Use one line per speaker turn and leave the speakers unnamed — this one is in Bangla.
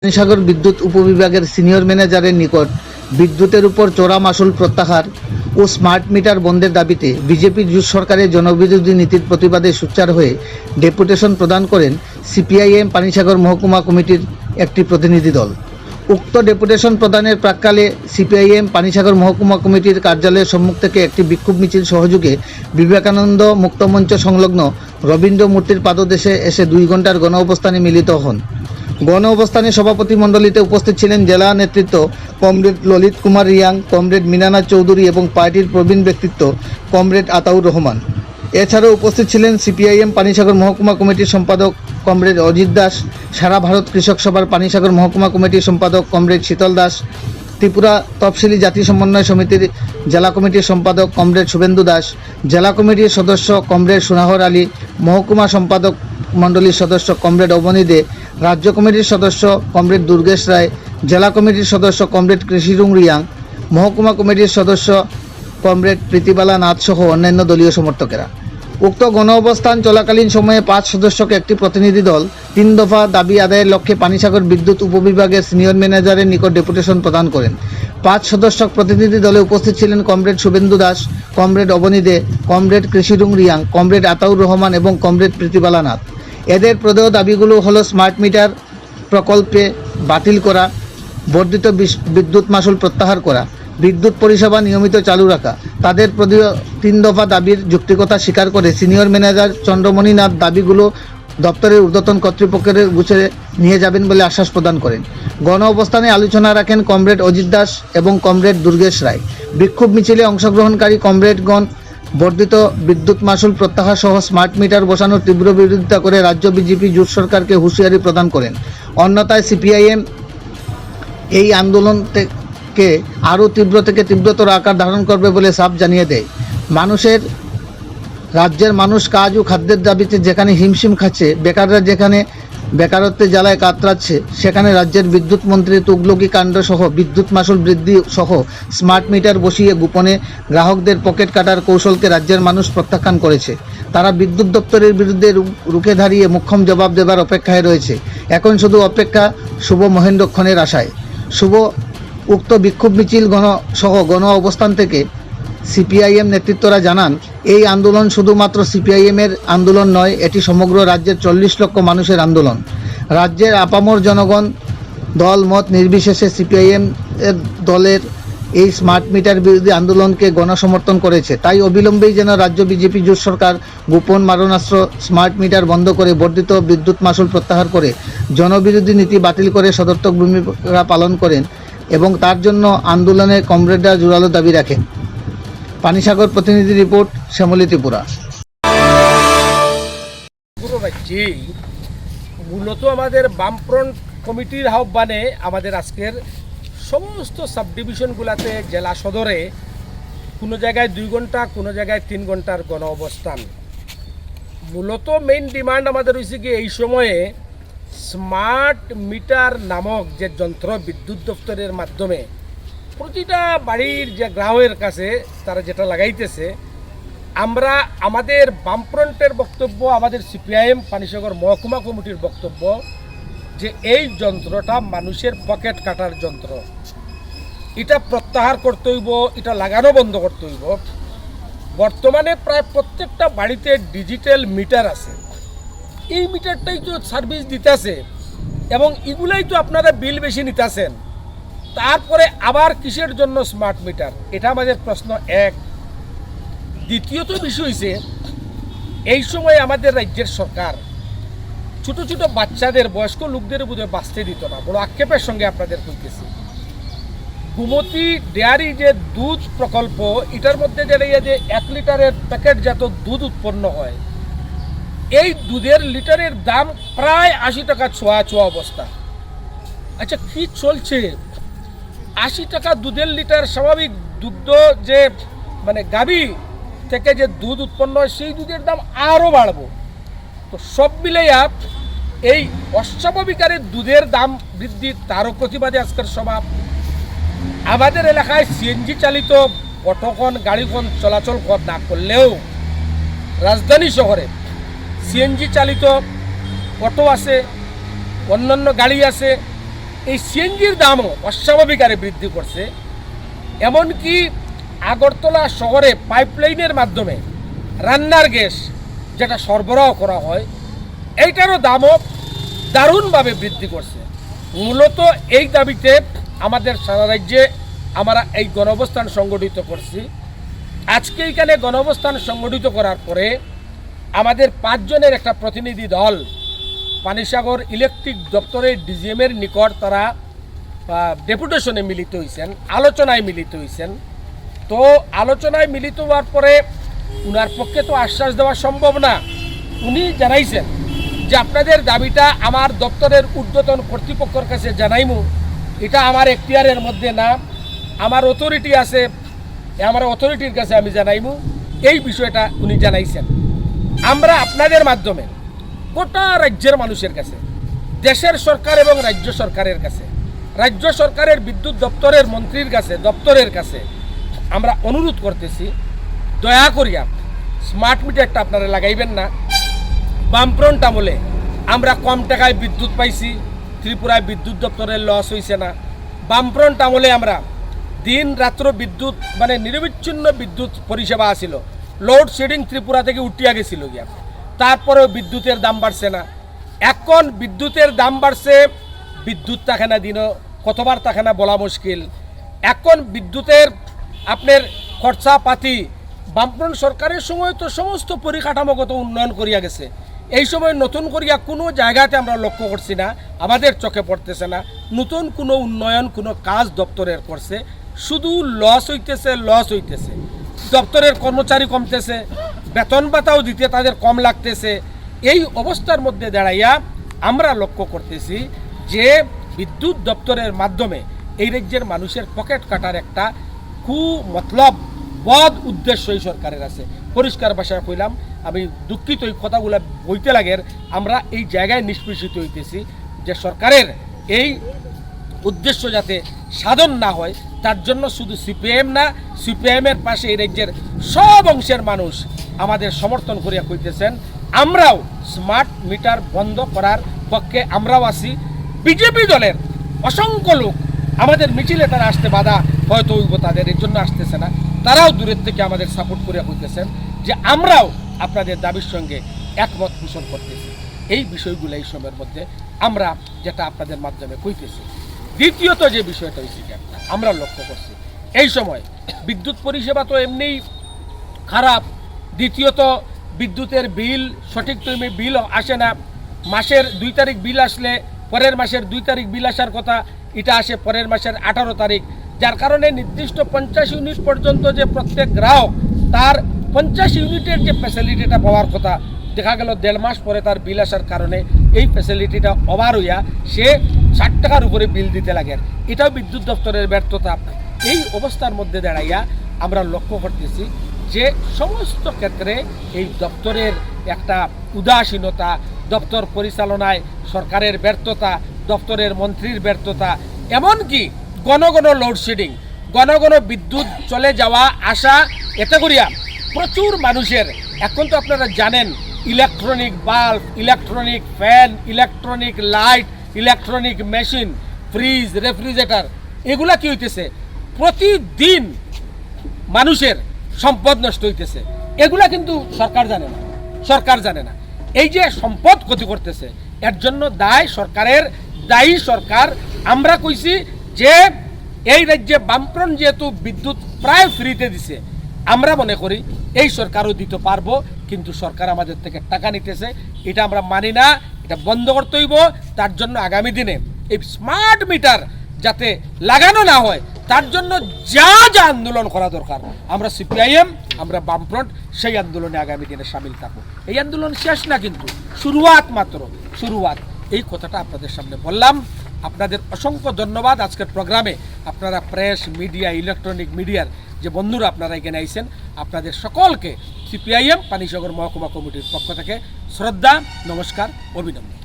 সাগর বিদ্যুৎ উপবিভাগের সিনিয়র ম্যানেজারের নিকট বিদ্যুতের উপর চড়া মাশুল প্রত্যাহার ও স্মার্ট মিটার বন্ধের দাবিতে বিজেপি জোট সরকারের জনবিরোধী নীতির প্রতিবাদে সোচ্চার হয়ে ডেপুটেশন প্রদান করেন সিপিআইএম পানিসাগর মহকুমা কমিটির একটি প্রতিনিধি দল। উক্ত ডেপুটেশন প্রদানের প্রাক্কালে সিপিআইএম পানিসাগর মহকুমা কমিটির কার্যালয়ের সম্মুখ থেকে একটি বিক্ষোভ মিছিল সহযোগে বিবেকানন্দ মুক্তমঞ্চ সংলগ্ন রবীন্দ্র মূর্তির পাদদেশে এসে 2 ঘণ্টার গণ অবস্থানে মিলিত হন। গণ অবস্থানে সভাপতি মণ্ডলীতে উপস্থিত ছিলেন জেলা নেতৃত্ব কমরেড ললিত কুমার রিয়াং, কমরেড মিনানা চৌধুরী এবং পার্টির প্রবীণ ব্যক্তিত্ব কমরেড আতাউর রহমান। এছাড়াও উপস্থিত ছিলেন সিপিআইএম পানিসাগর মহকুমা কমিটির সম্পাদক কমরেড অজিত দাস, সারা ভারত কৃষক সভার পানিসাগর মহকুমা কমিটির সম্পাদক কমরেড শীতল দাস, ত্রিপুরা তফসিলি জাতি সমন্বয় সমিতির জেলা কমিটির সম্পাদক কমরেড শুভেন্দু দাস, জেলা কমিটির সদস্য কমরেড সুনাহর আলী, মহকুমা সম্পাদক মণ্ডলীর সদস্য কমরেড অবনী দে, রাজ্য কমিটির সদস্য কমরেড দুর্গেশ রায়, জেলা কমিটির সদস্য কমরেড কৃষিরুং রিয়াং, মহকুমা কমিটির সদস্য কমরেড প্রীতিবালা নাথ সহ অন্যান্য দলীয় সমর্থকেরা। উক্ত গণ অবস্থান চলাকালীন সময়ে 5 সদস্যকে একটি প্রতিনিধি দল 3 দফা দাবি আদায়ের লক্ষ্যে পানিসাগর বিদ্যুৎ উপবিভাগের সিনিয়র ম্যানেজারের নিকট ডেপুটেশন প্রদান করেন। 5 সদস্য প্রতিনিধি দলে উপস্থিত ছিলেন কমরেড শুভেন্দু দাস, কমরেড অবনী দে, কমরেড কৃষিরুং রিয়াং, কমরেড আতাউর রহমান এবং কমরেড প্রীতিবালা নাথ। এদের প্রদেয় দাবিগুলো হলো স্মার্ট মিটার প্রকল্পে বাতিল করা, বর্ধিত বিদ্যুৎ মাশুল প্রত্যাহার করা, বিদ্যুৎ পরিষেবা নিয়মিত চালু রাখা। তাদের প্রদেয় 3 দফা দাবির যৌক্তিকতা স্বীকার করে সিনিয়র ম্যানেজার চন্দ্রমণি নাথ দাবিগুলো দপ্তরের ঊর্ধ্বতন কর্তৃপক্ষের গুছে নিয়ে যাবেন বলে আশ্বাস প্রদান করেন। গণ অবস্থানে আলোচনা রাখেন কমরেড অজিত দাস এবং কমরেড দুর্গেশ রায়। বিক্ষোভ মিছিলে অংশগ্রহণকারী কমরেডগণ বর্ধিত বিদ্যুৎ মাশুল প্রত্যাহার সহ স্মার্ট মিটার বসানোর তীব্র বিরোধিতা করে রাজ্য বিজেপি জোট সরকারকে হুঁশিয়ারি প্রদান করেন। অন্যথায় সিপিআইএম এই আন্দোলনকে আরও তীব্র থেকে তীব্রতর আকার ধারণ করবে বলে সাফ জানিয়ে দেয়। রাজ্যের মানুষ কাজ ও খাদ্যের দাবিতে যেখানে হিমশিম খাচ্ছে, বেকাররা যেখানে বেকারত্বের জ্বালায় কাতরাচ্ছে, সেখানে রাজ্যের বিদ্যুৎ মন্ত্রী তুগলকি কাণ্ড সহ বিদ্যুৎ মাশুল বৃদ্ধি সহ স্মার্ট মিটার বসিয়ে গোপনে গ্রাহকদের পকেট কাটার কৌশলকে রাজ্যের মানুষ প্রত্যাখ্যান করেছে। তারা বিদ্যুৎ দপ্তরের বিরুদ্ধে রুখে দাঁড়িয়ে মোক্ষম জবাব দেবার অপেক্ষায় রয়েছে। এখন শুধু অপেক্ষা শুভ মহেন্দ্রক্ষণের আশায়। উক্ত বিক্ষোভ মিছিল গণ অবস্থান থেকে সিপিআইএম নেতৃত্বরা জানান, এই আন্দোলন শুধুমাত্র সিপিআইএমের আন্দোলন নয়, এটি সমগ্র রাজ্যের 40 লক্ষ মানুষের আন্দোলন। রাজ্যের আপামর জনগণ দল মত নির্বিশেষে সিপিআইএম এর দলের এই স্মার্ট মিটার বিরোধী আন্দোলনকে গণসমর্থন করেছে। তাই অবিলম্বেই যেন রাজ্য বিজেপি জোট সরকার গোপন মারণাস্ত্র স্মার্ট মিটার বন্ধ করে বর্ধিত বিদ্যুৎ মাশুল প্রত্যাহার করে জনবিরোধী নীতি বাতিল করে সদর্থক ভূমিকা পালন করেন এবং তার জন্য আন্দোলনে কমরেডরা জোরালো দাবি রাখেন। পানিসাগর প্রতিনিধি রিপোর্ট, শ্যামলী, ত্রিপুরা।
পুরো রাজ্যে মূলত আমাদের বামফ্রন্ট কমিটির আহ্বানে আমাদের আজকের সমস্ত সাব ডিভিশনগুলোতে জেলা সদরে কোনো জায়গায় 2 ঘন্টা, কোনো জায়গায় 3 ঘন্টার গণ অবস্থান। মূলত মেইন ডিমান্ড আমাদের হয়েছে কি, এই সময়ে স্মার্ট মিটার নামক যে যন্ত্র বিদ্যুৎ দপ্তরের মাধ্যমে প্রতিটা বাড়ির যে গ্রাহকের কাছে তারা যেটা লাগাইতেছে, আমরা আমাদের বামফ্রন্টের বক্তব্য, আমাদের সিপিআইএম পানিসাগর মহকুমা কমিটির বক্তব্য যে এই যন্ত্রটা মানুষের পকেট কাটার যন্ত্র, এটা প্রত্যাহার করতে হইব, এটা লাগানো বন্ধ করতে হইব। বর্তমানে প্রায় প্রত্যেকটা বাড়িতে ডিজিটাল মিটার আছে, এই মিটারটাই তো সার্ভিস দিতেছে এবং এগুলাই তো আপনারা বিল বেশি নিতেছেন, তারপরে আবার কিসের জন্য স্মার্ট মিটার? এটা আমাদের প্রশ্ন এক। দ্বিতীয়ত বিষয় হয়েছে, এই সময় আমাদের রাজ্যের সরকার ছোট ছোট বাচ্চাদের, বয়স্ক লোকদের বোধহয় বাঁচতে দিত না। বড় আক্ষেপের সঙ্গে আপনাদের কইতেছি, গোমতী ডেয়ারি যে দুধ প্রকল্প, এটার মধ্যে যে 1 লিটারের প্যাকেটজাত দুধ উৎপন্ন হয়, এই দুধের লিটারের দাম প্রায় 80 টাকা ছোঁয়া অবস্থা। আচ্ছা, কি চলছে? 80 টাকা দুধের লিটার। স্বাভাবিক দুগ্ধ যে গাভী থেকে যে দুধ উৎপন্ন হয়, সেই দুধের দাম আরও বাড়বো। তো সব মিলাইয়া এই অস্বাভাবিক হারে দুধের দাম বৃদ্ধি, তারও প্রতিবাদে আজকের সভা। আমাদের এলাকায় সিএনজি চালিত অটোখন, গাড়িখন চলাচল না করলেও রাজধানী শহরে সিএনজি চালিত অটো আছে, অন্যান্য গাড়ি আছে, এই সিএনজির দামও অস্বাভাবিক হারে বৃদ্ধি করছে। এমনকি আগরতলা শহরে পাইপলাইনের মাধ্যমে রান্নার গ্যাস যেটা সরবরাহ করা হয় এইটারও দামও দারুণভাবে বৃদ্ধি করছে। মূলত এই দাবিতে আমাদের সারা রাজ্যে আমরা এই গণঅবস্থান সংগঠিত করছি। আজকে এখানে গণঅবস্থান সংগঠিত করার পরে আমাদের 5 জনের একটা প্রতিনিধি দল পানিসাগর ইলেকট্রিক দপ্তরের ডিজিএমের নিকট তারা ডেপুটেশনে মিলিত হয়েছেন, আলোচনায় মিলিত হয়েছেন। তো আলোচনায় মিলিত হওয়ার পরে উনার পক্ষে তো আশ্বাস দেওয়া সম্ভব না। উনি জানাইছেন যে আপনাদের দাবিটা আমার দপ্তরের ঊর্ধ্বতন কর্তৃপক্ষের কাছে জানাইমু, এটা আমার এখতিয়ারের মধ্যে না, আমার অথরিটি আছে, আমার অথরিটির কাছে আমি জানাইমু, এই বিষয়টা উনি জানাইছেন। আমরা আপনাদের মাধ্যমে গোটা রাজ্যের মানুষের কাছে, দেশের সরকার এবং রাজ্য সরকারের কাছে, রাজ্য সরকারের বিদ্যুৎ দপ্তরের মন্ত্রীর কাছে, দপ্তরের কাছে আমরা অনুরোধ করতেছি, দয়া করিয়া স্মার্ট মিটারটা আপনারা লাগাইবেন না। বামফ্রন্ট আমলে আমরা কম টাকায় বিদ্যুৎ পাইছি, ত্রিপুরায় বিদ্যুৎ দপ্তরের লস হয়েছে না। বামফ্রন্ট আমলে আমরা দিন রাত্র বিদ্যুৎ মানে নিরবিচ্ছিন্ন বিদ্যুৎ পরিষেবা আসিল, লোডশেডিং ত্রিপুরা থেকে উঠিয়া গেছিল গিয়া, তারপরেও বিদ্যুতের দাম বাড়ছে না। এখন বিদ্যুতের দাম বাড়ছে, বিদ্যুৎ থাকে না, দিনও কতবার থাকে না বলা মুশকিল। এখন বিদ্যুতের আপনার খরচাপাতি বামফ্রন্ট সরকারের সময় তো সমস্ত পরিকাঠামোগত উন্নয়ন করিয়া গেছে, এই সময় নতুন করিয়া কোনো জায়গাতে আমরা লক্ষ্য করছি না, আমাদের চোখে পড়তেছে না নতুন কোনো উন্নয়ন, কোনো কাজ দপ্তরের করছে। শুধু লস হইতেছে। দপ্তরের কর্মচারী কমতেছে, বেতন ভাতাও দিতে তাদের কম লাগতেছে। এই অবস্থার মধ্যে দাঁড়াইয়া আমরা লক্ষ্য করতেছি যে বিদ্যুৎ দপ্তরের মাধ্যমে এই রাজ্যের মানুষের পকেট কাটার একটা মতলব বদ উদ্দেশ্য এই সরকারের আছে। পরিষ্কার ভাষায় কইলাম, আমি দুঃখিত এই কথাগুলো বইতে লাগে, আমরা এই জায়গায় নিষ্পেষিত হইতেছি যে সরকারের এই উদ্দেশ্য যাতে সাধন না হয়, তার জন্য শুধু সিপিএম না, সিপিএমের পাশে এই রাজ্যের সব অংশের মানুষ আমাদের সমর্থন করিয়া কইতেছেন। আমরাও স্মার্ট মিটার বন্ধ করার পক্ষে আমরাও আছি। বিজেপি দলের অসংখ্য লোক আমাদের মিছিলে তারা আসতে বাধা হয়তো হইব, তাদের এর জন্য আসতেছে না, তারাও দূরের থেকে আমাদের সাপোর্ট করিয়া কইতেছেন যে আমরাও আপনাদের দাবির সঙ্গে একমত পোষণ করতেছি। এই বিষয়গুলো এই সময়ের মধ্যে আমরা যেটা আপনাদের মাধ্যমে কইতেছি। দ্বিতীয়ত যে বিষয়টা হয়েছে আমরা লক্ষ্য করছি, এই সময় বিদ্যুৎ পরিষেবা তো এমনিই খারাপ, দ্বিতীয়ত বিদ্যুতের বিল সঠিক টাইমে বিল আসে না। মাসের 2 তারিখ বিল আসলে পরের মাসের 2 তারিখ বিল আসার কথা, এটা আসে পরের মাসের 18 তারিখ, যার কারণে নির্দিষ্ট 50 ইউনিট পর্যন্ত যে প্রত্যেক গ্রাহক তার 50 ইউনিটের যে ফ্যাসিলিটিটা পাওয়ার কথা, দেখা গেল 1.5 মাস পরে তার বিল আসার কারণে এই ফ্যাসিলিটিটা ওভার হইয়া সে 60 টাকার উপরে বিল দিতে লাগে। এটাও বিদ্যুৎ দপ্তরের ব্যর্থতা। এই অবস্থার মধ্যে দাঁড়াইয়া আমরা লক্ষ্য করতেছি যে সমস্ত ক্ষেত্রে এই দপ্তরের একটা উদাসীনতা, দপ্তর পরিচালনায় সরকারের ব্যর্থতা, দপ্তরের মন্ত্রীর ব্যর্থতা, এমনকি ঘন ঘন লোডশেডিং, ঘন ঘন বিদ্যুৎ চলে যাওয়া আসা, এতে করিয়া প্রচুর মানুষের, এখন তো আপনারা জানেন electronic bulb, electronic fan, electronic light, electronic machine, fridge, refrigerator, এগুলা কি হইতেছে, প্রতিদিন মানুষের সম্পদ নষ্ট হইতেছে। এগুলা কিন্তু সরকার জানে না। এই যে সম্পদ ক্ষতি করতেছে, এর জন্য দায়ী সরকার। আমরা কইছি যে এই রাজ্যে বামফ্রন্ট যেহেতু বিদ্যুৎ প্রায় ফ্রিতে দিছে, আমরা মনে করি এই সরকারও দিতে পারবো, কিন্তু সরকার আমাদের থেকে টাকা নিতেছে, এটা আমরা মানি না, এটা বন্ধ করতে হইব। তার জন্য আগামী দিনে এই স্মার্ট মিটার যাতে লাগানো না হয়, তার জন্য যা আন্দোলন করা দরকার, আমরা সিপিআইএম, আমরা বামফ্রন্ট সেই আন্দোলনে আগামী দিনে সামিল থাকবো। এই আন্দোলন শেষ না, কিন্তু শুরুয়াত। এই কথাটা আপনাদের সামনে বললাম। আপনাদের অসংখ্য ধন্যবাদ। আজকের প্রোগ্রামে আপনারা প্রেস মিডিয়া, ইলেকট্রনিক মিডিয়ার যে বন্ধুরা আপনারা এখানে আইছেন, আপনাদের সকলকে সিপিআইএম পানিসাগর মহকুমা কমিটির পক্ষ থেকে শ্রদ্ধা, নমস্কার, অভিনন্দন।